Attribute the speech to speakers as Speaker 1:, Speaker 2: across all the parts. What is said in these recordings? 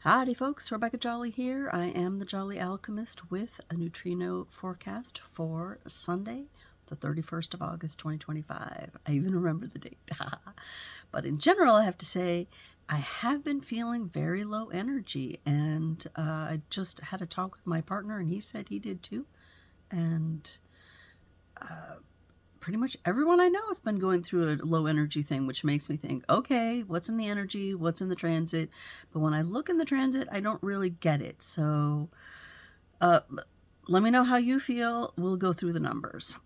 Speaker 1: Howdy folks, Rebecca Jolly here. I am the Jolly Alchemist with a neutrino forecast for Sunday, the 31st of August 2025. I even remember the date. But in general, I have to say, I have been feeling very low energy, and I just had a talk with my partner, and he said he did too. And pretty much everyone I know has been going through a low energy thing, which makes me think, okay, what's in the energy? What's in the transit? But when I look in the transit, I don't really get it. So let me know how you feel. We'll go through the numbers.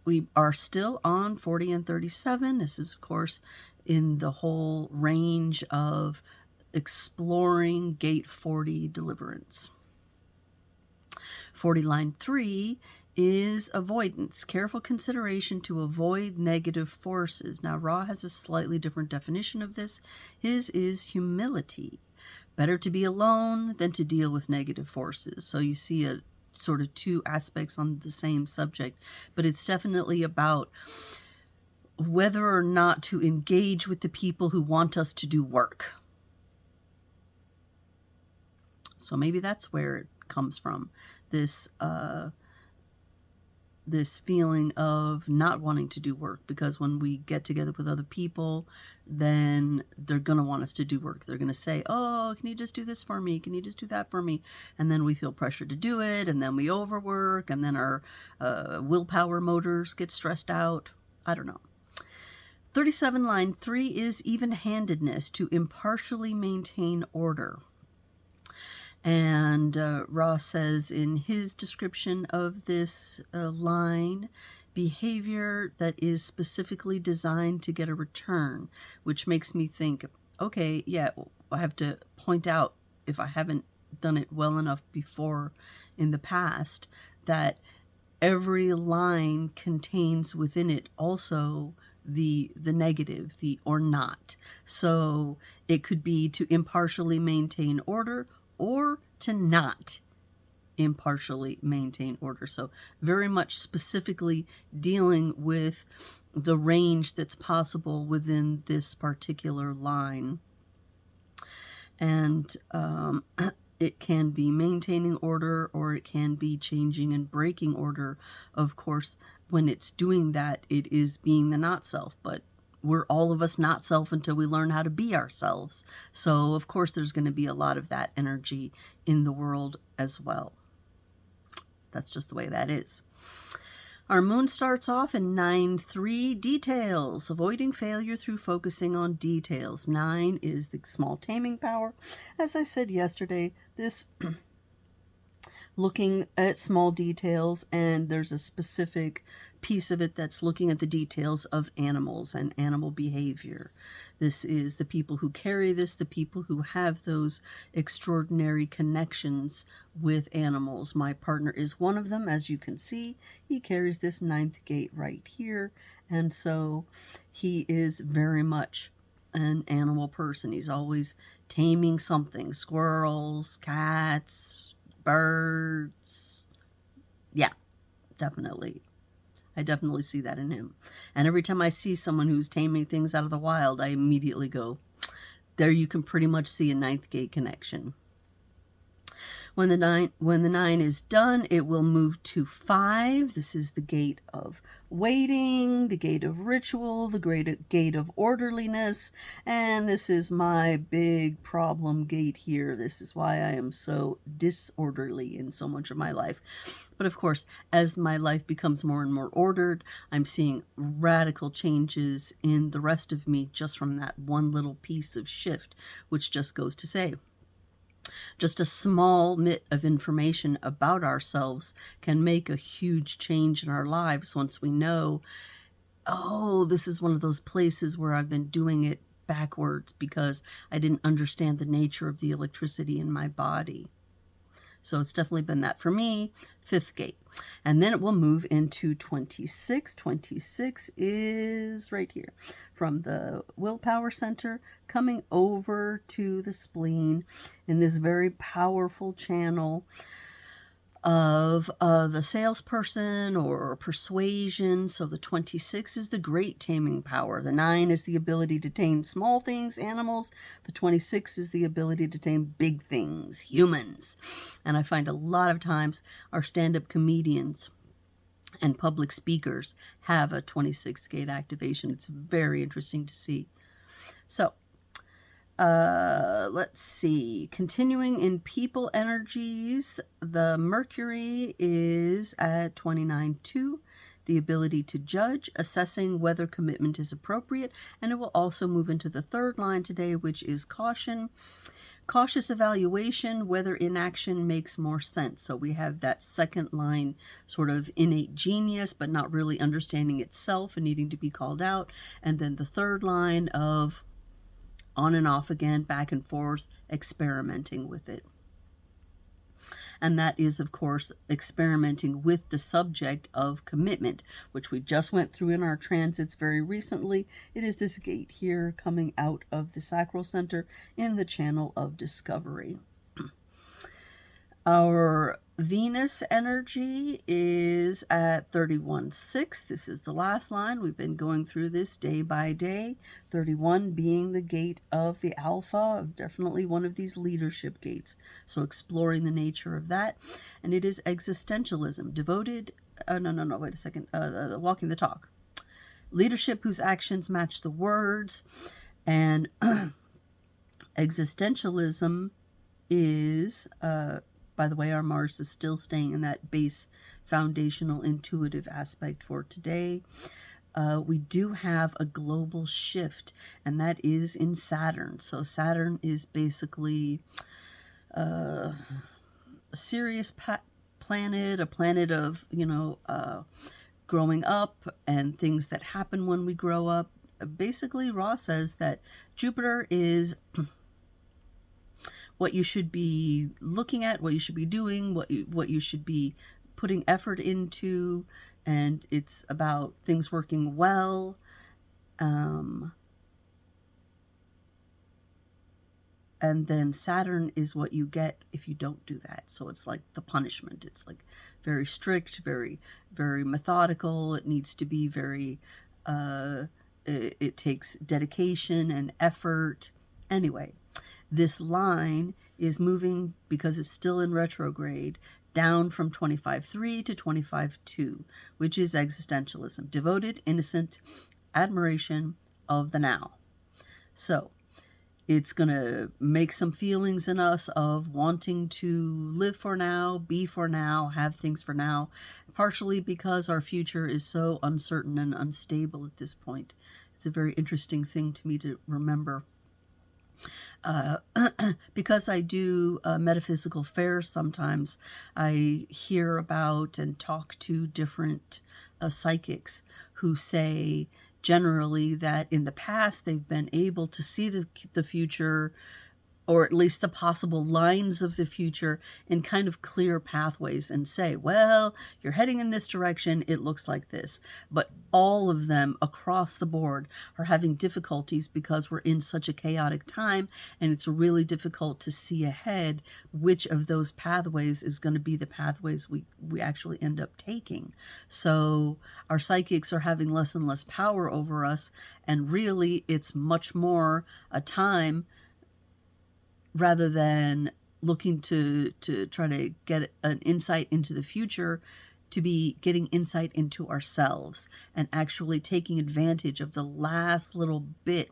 Speaker 1: We are still on 40 and 37. This is, of course, in the whole range of exploring gate 40 deliverance. 40 line 3 is avoidance, careful consideration to avoid negative forces. Now, Ra has a slightly different definition of this. His is humility. Better to be alone than to deal with negative forces. So you see a sort of two aspects on the same subject, but it's definitely about whether or not to engage with the people who want us to do work. So maybe that's where it comes from, this feeling of not wanting to do work, because when we get together with other people, then they're going to want us to do work. They're going to say, oh, can you just do this for me? Can you just do that for me? And then we feel pressure to do it, and then we overwork, and then our willpower motors get stressed out. I don't know. 37 line 3 is even-handedness, to impartially maintain order. And Ross says in his description of this line, behavior that is specifically designed to get a return, which makes me think, okay, yeah, I have to point out, if I haven't done it well enough before in the past, that every line contains within it also the negative, the or not. So it could be to impartially maintain order, or to not impartially maintain order. So very much specifically dealing with the range that's possible within this particular line. And it can be maintaining order, or it can be changing and breaking order. Of course, when it's doing that, it is being the not self, but we're all of us not self until we learn how to be ourselves. So, of course, there's going to be a lot of that energy in the world as well. That's just the way that is. Our moon starts off in 9-3, details, avoiding failure through focusing on details. 9 is the small taming power. As I said yesterday, this looking at small details, and there's a specific piece of it that's looking at the details of animals and animal behavior. This is the people who carry this, the people who have those extraordinary connections with animals. My partner is one of them. As you can see, he carries this 9th gate right here, and so he is very much an animal person. He's always taming something, squirrels, cats, birds. Yeah, definitely. I definitely see that in him. And every time I see someone who's taming things out of the wild, I immediately go, there you can pretty much see a 9th gate connection. When the 9 is done, it will move to 5. This is the gate of waiting, the gate of ritual, the gate of orderliness, and this is my big problem gate here. This is why I am so disorderly in so much of my life. But of course, as my life becomes more and more ordered, I'm seeing radical changes in the rest of me just from that one little piece of shift, which just goes to say, just a small bit of information about ourselves can make a huge change in our lives once we know, oh, this is one of those places where I've been doing it backwards because I didn't understand the nature of the electricity in my body. So it's definitely been that for me. 5th gate. And then it will move into 26. 26 is right here. From the willpower center, coming over to the spleen in this very powerful channel of the salesperson or persuasion. So the 26 is the great taming power. The 9 is the ability to tame small things, animals. The 26 is the ability to tame big things, humans. And I find a lot of times our stand-up comedians and public speakers have a 26 gate activation. It's very interesting to see. So let's see. Continuing in people energies, the Mercury is at 29.2. The ability to judge, assessing whether commitment is appropriate, and it will also move into the third line today, which is caution. Cautious evaluation, whether inaction makes more sense. So we have that second line, sort of innate genius, but not really understanding itself and needing to be called out. And then the third line of on and off again, back and forth, experimenting with it. And that is, of course, experimenting with the subject of commitment, which we just went through in our transits very recently. It is this gate here coming out of the sacral center in the channel of discovery. Our Venus energy is at 31.6. This is the last line. We've been going through this day by day. 31 being the gate of the alpha, definitely one of these leadership gates. So exploring the nature of that. And it is existentialism, devoted, wait a second, walking the talk. Leadership whose actions match the words. And existentialism is... by the way, our Mars is still staying in that base foundational intuitive aspect for today. We do have a global shift, and that is in Saturn. So Saturn is basically a serious planet, a planet of, growing up and things that happen when we grow up. Basically, Ra says that Jupiter is... what you should be looking at, what you should be doing, what you should be putting effort into, and it's about things working well. And then Saturn is what you get if you don't do that. So it's like the punishment. It's like very strict, very, very methodical. It needs to be very, it takes dedication and effort. Anyway, this line is moving, because it's still in retrograde, down from 25.3 to 25.2, which is existentialism, devoted, innocent admiration of the now. So it's going to make some feelings in us of wanting to live for now, be for now, have things for now, partially because our future is so uncertain and unstable at this point. It's a very interesting thing to me to remember. Because I do metaphysical fairs sometimes, I hear about and talk to different psychics who say generally that in the past they've been able to see the future, or at least the possible lines of the future, in kind of clear pathways and say, well, you're heading in this direction, it looks like this. But all of them across the board are having difficulties because we're in such a chaotic time, and it's really difficult to see ahead which of those pathways is going to be the pathways we actually end up taking. So our psychics are having less and less power over us, and really it's much more a time, rather than looking to try to get an insight into the future, to be getting insight into ourselves and actually taking advantage of the last little bit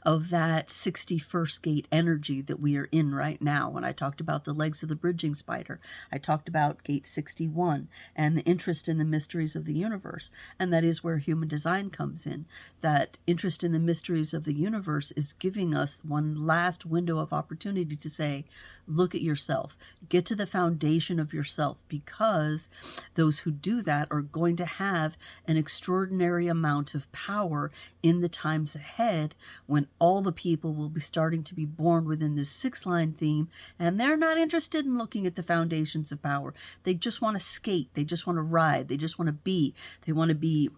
Speaker 1: of that 61st gate energy that we are in right now. When I talked about the legs of the bridging spider, I talked about gate 61 and the interest in the mysteries of the universe. And that is where human design comes in. That interest in the mysteries of the universe is giving us one last window of opportunity to say, look at yourself, get to the foundation of yourself, because those who do that are going to have an extraordinary amount of power in the times ahead, when all the people will be starting to be born within this 6-line theme, and they're not interested in looking at the foundations of power. They just want to skate. They just want to ride. They just want to be. They want to be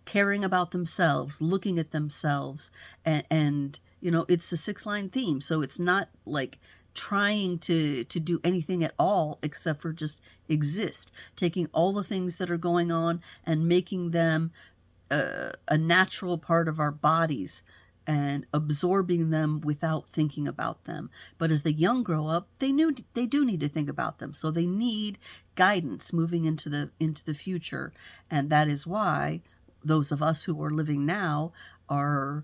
Speaker 1: caring about themselves, looking at themselves, and it's the 6-line theme. So it's not like trying to do anything at all except for just exist, taking all the things that are going on and making them a natural part of our bodies and absorbing them without thinking about them. But as the young grow up, they do need to think about them. So they need guidance moving into the future. And that is why those of us who are living now are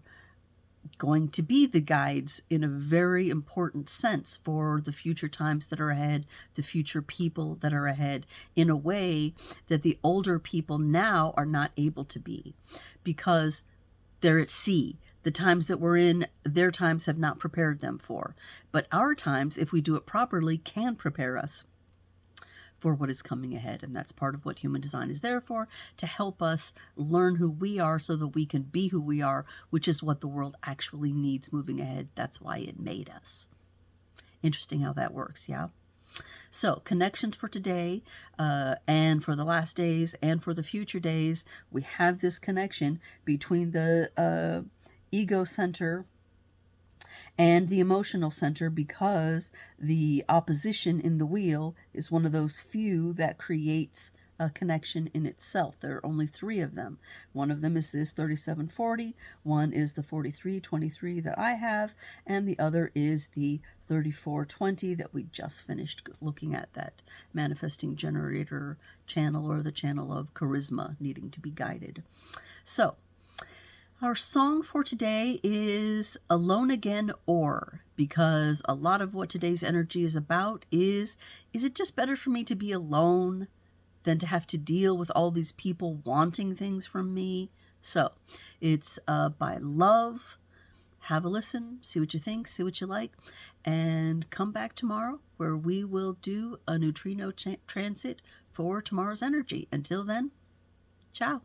Speaker 1: going to be the guides in a very important sense for the future times that are ahead, the future people that are ahead, in a way that the older people now are not able to be, because they're at sea. The times that we're in, their times have not prepared them for. But our times, if we do it properly, can prepare us for what is coming ahead. And that's part of what human design is there for, to help us learn who we are so that we can be who we are, which is what the world actually needs moving ahead. That's why it made us. Interesting how that works, yeah? So, connections for today, and for the last days, and for the future days, we have this connection between the ego center and the emotional center, because the opposition in the wheel is one of those few that creates a connection in itself. There are only 3 of them. One of them is this 3740, one is the 4323 that I have, and the other is the 3420 that we just finished looking at, that manifesting generator channel, or the channel of charisma needing to be guided. So our song for today is Alone Again, or, because a lot of what today's energy is about is it just better for me to be alone than to have to deal with all these people wanting things from me? So it's by Love. Have a listen, see what you think, see what you like, and come back tomorrow where we will do a neutrino transit for tomorrow's energy. Until then, ciao.